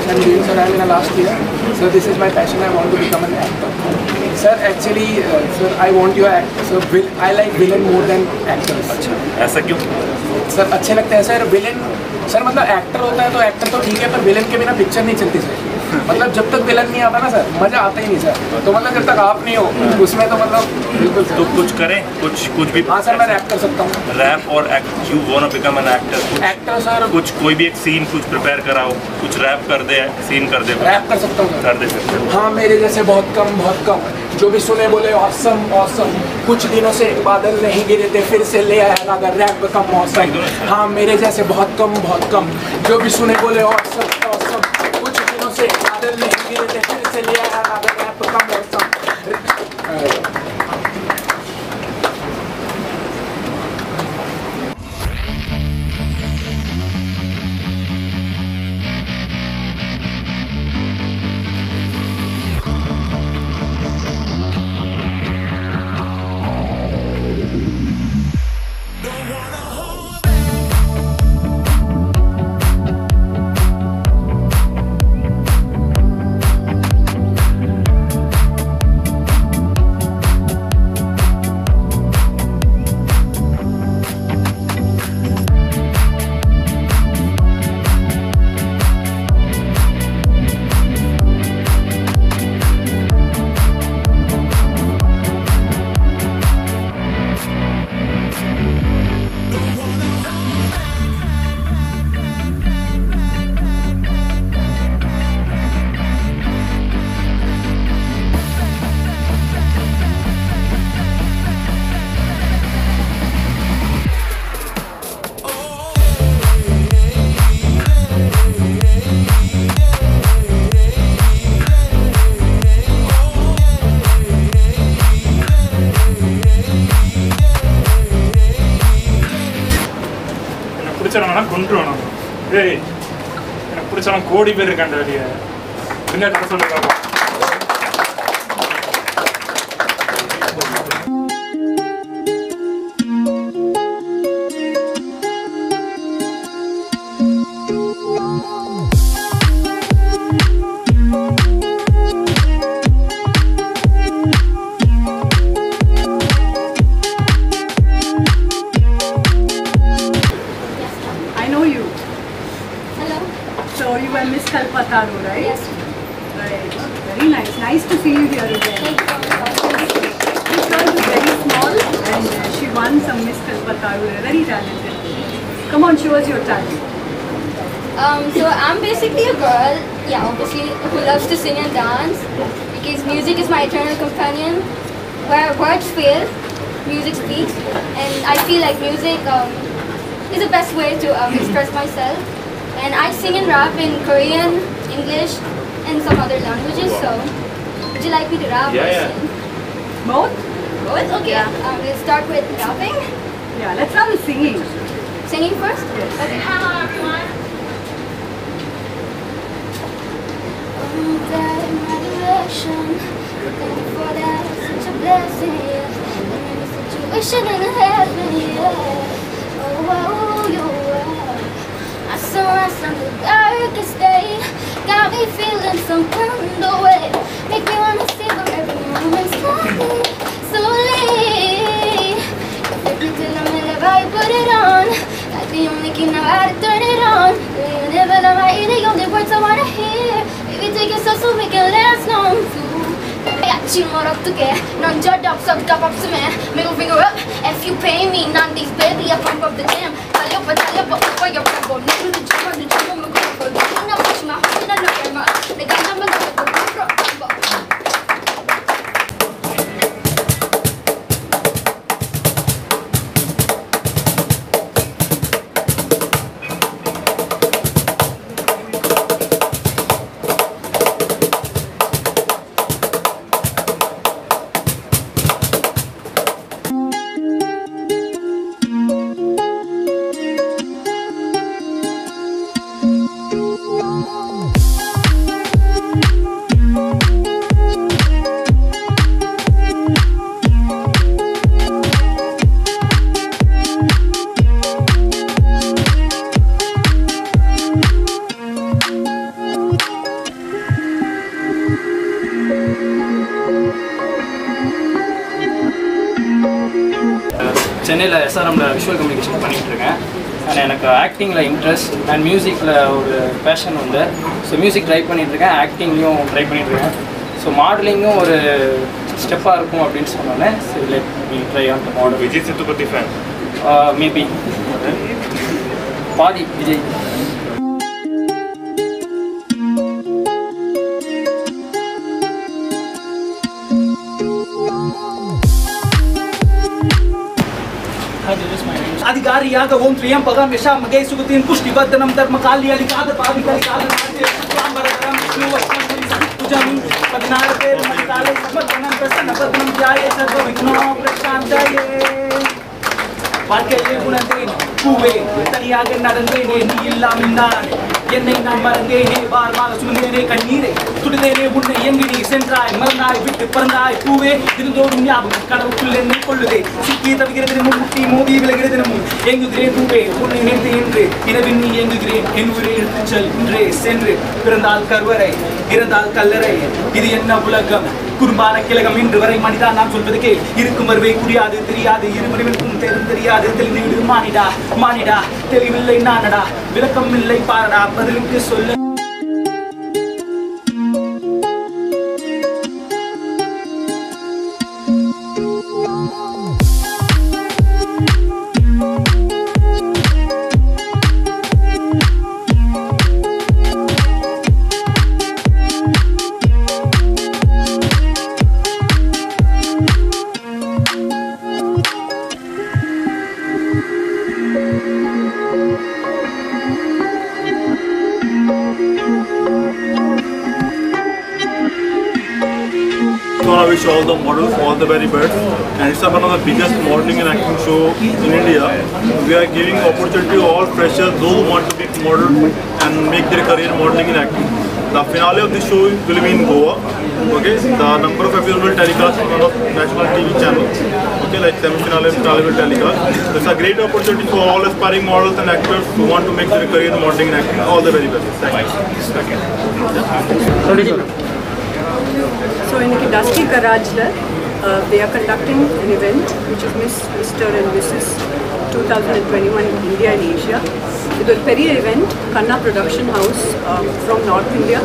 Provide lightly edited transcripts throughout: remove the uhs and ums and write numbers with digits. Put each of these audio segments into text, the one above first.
Yes, I'm doing, sir. I'm in a last year. So this is my passion. I want to become an actor. Sir, actually, sir, I want you act. So I like villain more than actors. अच्छा, ऐसा क्यों? Sir अच्छे लगते हैं sir villain. Sir मतलब actor होता है तो एक्टर तो ठीक है, पर विलेन के बिना पिक्चर नहीं चलती सर। मतलब जब तक विलन नहीं आता ना सर, मजा आता ही नहीं सर। तो मतलब जब तक आप नहीं हो उसमें तो मतलब बिल्कुल सर। तो कुछ करें, कुछ भी। हाँ सर, मैं रैप कर सकता हूँ। रैप और you want to become an actor? Actor sir, कुछ कोई भी एक सीन कुछ प्रिपेयर कराओ, कुछ रैप कर दे, सीन कर दे। रैप कर सकता हूँ, कर दे सकते। हाँ, मेरे जैसे बहुत कम जो भी सुने बोले ऑसम ऑसम। कुछ दिनों से बादल नहीं गिरे थे, फिर से ले आया अगर रैप का मौसम। हाँ, मेरे जैसे बहुत कम जो भी सुने बोले ऑसम ऑसम। कुछ दिनों से बादल नहीं गिरे थे, फिर से ले आया अगर रैप का मौसम। கொண்டுருவோம். ஏய், எனக்கு பிடிச்சவன் கோடி பேர் இருக்காண்ட வெளியே. என்ன கதை சொல்லுங்க. So you were Miss Kalpataru, right? Yes. Right. Very nice. Nice to see you here again. This girl is very small and she won some Miss Kalpataru. Very talented. Come on, show us your talent. So I'm basically a girl, yeah, obviously, who loves to sing and dance because music is my eternal companion. Where words fail, music speaks, and I feel like music is the best way to express myself. And I sing and rap in Korean, English, and some other languages. So, would you like me to rap or sing? Both? Both? Okay. Yeah. Let's start with rapping. Yeah, let's start with singing. Singing first? Yes. Okay. Hello, everyone. That in my direction. Thank you for that. Such a blessing. Yeah. Situation in heaven. Yeah. Oh, you are. I sunrise on the darkest day. Got me feeling some kind of way. Make me wanna savor every moment slowly, slowly. Everything I'm in, if I put it on, like the only key now how to turn it on. You never know how the only words I wanna hear. Baby, take it so we can last long too. 아침을 어떻게 넌 절대 없어 값 없으면 middle finger up if you pay me 난 these baby I pump up the jam 달려봐 오빠 옆에 내일도 주문도 주문을 걸고 나 마지막 혼자 너의 말 내가 나만 가지고 풀어 சென்னையில் SRMல visual communication பண்ணிகிட்ருக்கேன். And எனக்கு ஆக்டிங்கில் interest and மியூசிக்கில் ஒரு fashion உண்டு. So music try பண்ணிகிட்ருக்கேன், ஆக்டிங்லையும் try பண்ணிகிட்ருக்கேன். So மாடலிங்கும் ஒரு ஸ்டெப்பாக இருக்கும் அப்படின்னு சொன்னோன்னே சரி let me try on the model. Vijay Sethupathi fan? Maybe பாதி விஜய். अधिकारियाग ओम त्रियं पगम यशा मगे सुगतिन पुष्टिवर्धनम धर्म कालियालि काद पादि कलि काद राज्य रामवरदरम विष्णु वस्तुं पूजन पदिनारते मदिकाले समर्पणं प्रसन्न पद्मं ध्याये सर्व विघ्नो प्रशांताये வாழ்க்கையிலே உணர்ந்தேன் பூவே தனியாக நடந்தேனே நீ இல்லாமல் நான் என்னை நான் மறந்தேனே வாரமாக சுமந்தேனே கண்ணீரே துடிதேனே உன்னை எங்கு நீ சென்றாய் மறந்தாய் விட்டு பறந்தாய் பூவே இருந்தோடும் ஞாபகம் கடவுக்குள் என்னை கொள்ளுதே சிக்கி தவிக்கிறது முட்டி மோதி விலகிறது எங்குகிறேன் பூவே உன்னை நினைத்து என்று இரவில் நீ எங்குகிறேன் என் உயிரை எடுத்துச் செல் இன்றே சென்று பிறந்தால் கருவறை இறந்தால் கல்லறை இது என்ன உலகம் குறும்பான கிழகம் இன்று வரை மனிதா நான் சொல்வது கேள் இருக்கும் வருவே குடியாது தெரியாது இருமறிவிற்கும் தெரியாது தெளிந்து விடு மானிடா மானிடா தெளிவில்லை நானடா விளக்கம் இல்லை பாரடா பதிலுக்கு சொல்ல I wish all the models all the very best, and it's one of the biggest modeling and acting show in India. We are giving opportunity to all freshers, those who want to be model and make their career modeling and acting. The finale of the show will be in Goa. Okay, the number of episodes will telecast on one of national TV channels. Okay, like semi-finale and finale will telecast. It's a great opportunity for all aspiring models and actors who want to make their career in modeling and acting. All the very best. Thanks. So in Dusky Garage, they are conducting an event which is Miss, Mr. and Mrs. 2021 in India and Asia. It's a very event, Kanna Production House from North India.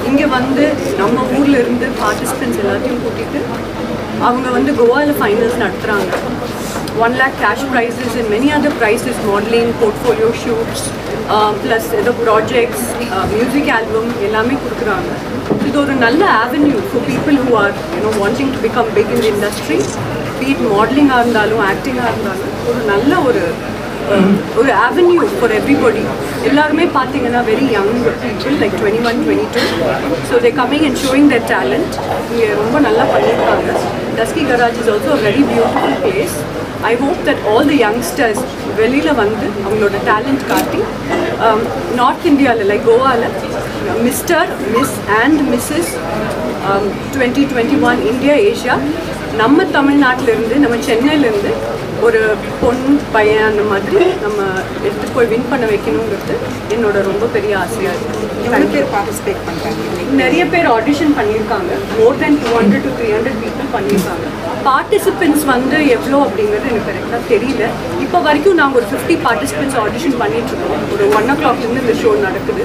இங்கே வந்து நம்ம ஊரில் இருந்து participants எல்லாத்தையும் கூட்டிகிட்டு அவங்க வந்து கோவாவில் ஃபைனல்ஸ் நடத்துகிறாங்க. 1 lakh cash prizes and many other prizes, modeling, portfolio shoots, plus ஏதோ ப்ராஜெக்ட்ஸ், மியூசிக் ஆல்பம் எல்லாமே கொடுக்குறாங்க. இது ஒரு நல்ல avenue for people who are wanting to become big in the industry, be it modeling-ஆக இருந்தாலும் ஆக்டிங்காக இருந்தாலும் ஒரு நல்ல ஒரு avenue for everybody. எல்லாருமே பார்த்தீங்கன்னா very young people like 21, 22. So they're coming and showing their talent. இங்கே ரொம்ப நல்லா பண்ணியிருக்காங்க. Dusky Garage is also a very beautiful place. I hope that all the youngsters வெளியில் வந்து அவங்களோட டேலண்ட் காட்டி நார்த் இந்தியாவில் லைக் கோவாவில் mister, miss and missus 2021 India Asia நம்ம தமிழ்நாட்டிலேருந்து நம்ம சென்னையிலேருந்து ஒரு பொன் பையன் அந்த மாதிரி நம்ம எடுத்து போய் வின் பண்ண வைக்கணுங்கிறது என்னோட ரொம்ப பெரிய ஆசையாக இருக்குது. எவ்வளோ பேர் பார்ட்டிசிபேட் பண்ணுறாங்க? நிறைய பேர் ஆடிஷன் பண்ணியிருக்காங்க. மோர் தென் 200 to 300 people பண்ணியிருக்காங்க. பார்ட்டிசிபென்ட்ஸ் வந்து எவ்வளோ அப்படிங்கிறது எனக்கு கரெக்டாக தெரியல. இப்போ வரைக்கும் நாங்கள் ஒரு 50 பார்ட்டிசிபென்ட்ஸ் ஆடிஷன் பண்ணிகிட்ருக்கோம். ஒரு 1 o'clock இந்த ஷோ நடக்குது.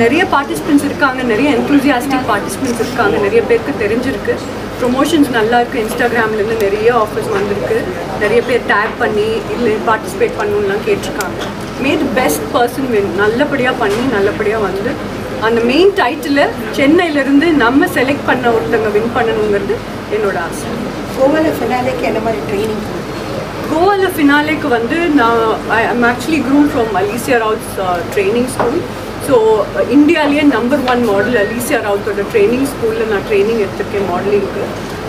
நிறைய பார்ட்டிசிபென்ட்ஸ் இருக்காங்க, நிறைய என்தூசியாஸ்டிக் பார்ட்டிசிபென்ட்ஸ் இருக்காங்க, நிறைய பேருக்கு தெரிஞ்சிருக்கு. ப்ரொமோஷன்ஸ் நல்லா இருக்குது. இன்ஸ்டாகிராம்லேருந்து நிறைய ஆஃபர்ஸ் வந்திருக்கு. நிறைய பேர் டேக் பண்ணி இல்லை பார்ட்டிசிபேட் பண்ணணும்லாம் கேட்டிருக்காங்க. மேட் பெஸ்ட் பர்சன் வின், நல்லபடியாக பண்ணி நல்லபடியாக வந்து அந்த மெயின் டைட்டில் சென்னையிலேருந்து நம்ம செலக்ட் பண்ண ஒருத்தங்க வின் பண்ணணுங்கிறது என்னோட ஆசை. கோவாவில் ஃபினாலேக்கு என்ன மாதிரி ட்ரைனிங்? கோவாவில் ஃபினாலேக்கு வந்து நான் I'm actually groomed from Alesia Raut's training school. So இந்தியாவிலேயே நம்பர் 1 மாடல் அலிசியா ரவுத்தோட ட்ரைனிங் ஸ்கூலில் நான் ட்ரைனிங் எடுத்திருக்கேன் மாடலிங்க்கு.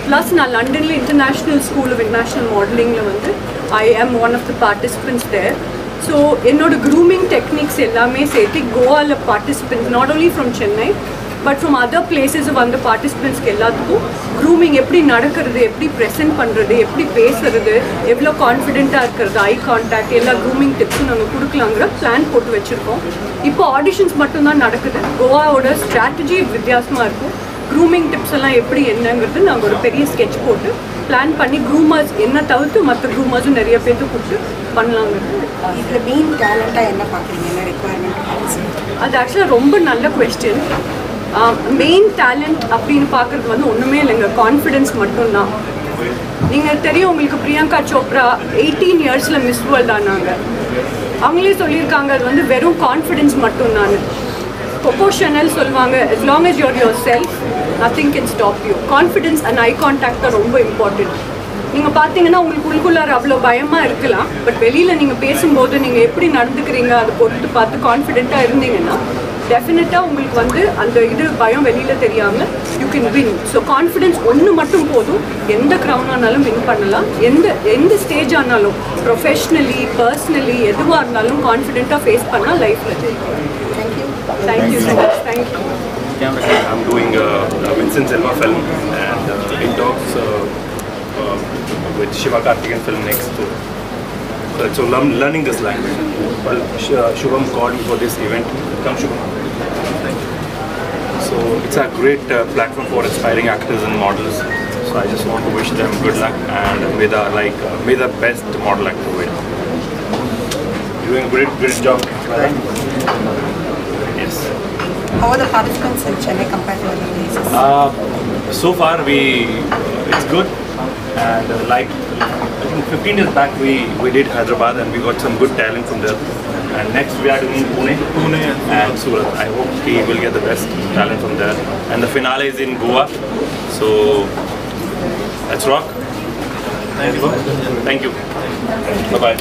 ப்ளஸ் நான் லண்டனில் இன்டர்நேஷ்னல் ஸ்கூல் ஆஃப் இன்டர்நேஷ்னல் மாடலிங்கில் வந்து I am one of the participants there. So என்னோட க்ரூமிங் டெக்னிக்ஸ் எல்லாமே சேர்த்து கோவாவில் participants not only from Chennai but from other places வந்து பார்ட்டிசிபென்ட்ஸ்க்கு எல்லாத்துக்கும் க்ரூமிங் எப்படி நடக்கிறது, எப்படி ப்ரெசென்ட் பண்ணுறது, எப்படி பேசுறது, எவ்வளோ கான்ஃபிடென்ட்டாக இருக்கிறது, ஐ கான்டாக்ட், எல்லா க்ரூமிங் டிப்ஸும் நாங்கள் கொடுக்கலாங்கிற பிளான் போட்டு வச்சுருக்கோம். இப்போ ஆடிஷன்ஸ் மட்டும்தான் நடக்குது. கோவாவோட ஸ்ட்ராட்டஜி வித்தியாசமாக இருக்கும். க்ரூமிங் டிப்ஸ் எல்லாம் எப்படி என்னங்கிறது நாங்கள் ஒரு பெரிய ஸ்கெட்ச் போட்டு பிளான் பண்ணி க்ரூமர்ஸ் என்ன தவிர்த்து மற்ற க்ரூமர்ஸும் நிறைய பேர்த்து கூப்பிட்டு பண்ணலாங்கிறது. இதில் மெயின் டேலண்ட்டாக என்ன பார்க்குறீங்க, என்ன ரெக்குவயர்மெண்ட்? அது ஆக்சுவலாக ரொம்ப நல்ல கொஸ்டின். மெயின் டேலண்ட் அப்படின்னு பார்க்குறது வந்து ஒன்றுமே இல்லைங்க, கான்ஃபிடென்ஸ் மட்டும்தான். நீங்கள் தெரியும் உங்களுக்கு பிரியங்கா சோப்ரா 18 இயர்ஸில் மிஸ் வேர்ல்ட் ஆனாங்க. அவங்களே சொல்லியிருக்காங்க அது வந்து வெறும் கான்ஃபிடென்ஸ் மட்டும்தான். ப்ரொபோஷனல் சொல்லுவாங்க, as long as you're yourself nothing can stop you. Confidence and eye contact தான் ரொம்ப இம்பார்ட்டண்ட். நீங்கள் பார்த்தீங்கன்னா உங்களுக்கு உள்ளுக்குள்ளார அவ்வளோ பயமாக இருக்கலாம், பட் வெளியில் நீங்கள் பேசும்போது நீங்கள் எப்படி நடந்துக்கிறீங்க அதை பொறுத்து பார்த்து கான்ஃபிடென்ட்டாக இருந்தீங்கன்னா டெஃபினட்டாக உங்களுக்கு வந்து அந்த இது பயம் வெளியில் தெரியாமல் you can win. So confidence ஒன்று மட்டும் போதும், எந்த க்ரௌன் ஆனாலும் வின் பண்ணலாம். எந்த ஸ்டேஜ் ஆனாலும் ப்ரொஃபஷ்னலி பர்சனலி எதுவாக இருந்தாலும் கான்ஃபிடென்ட்டாக ஃபேஸ் பண்ணால் லைஃப்பில் ஜெயிக்கலாம். Thank you so much. Thank you. I'm doing a Vincent Selva film and in talks with Shiva Karthikeyan film next. So learning this language. Well, Shubham called me for this event. Come Shubham. So it's a great platform for aspiring actors and models. So I just want to wish them good luck and may the best model actor win. Doing a great job. Yes. How are the participants in Chennai compared to other places? So far it's good, and I think 15 years back we did Hyderabad and we got some good talent from there, and next we are doing Pune and Surat. I hope we will get the best talent from there, and the finale is in Goa, so let's rock. Thank you. Bye bye.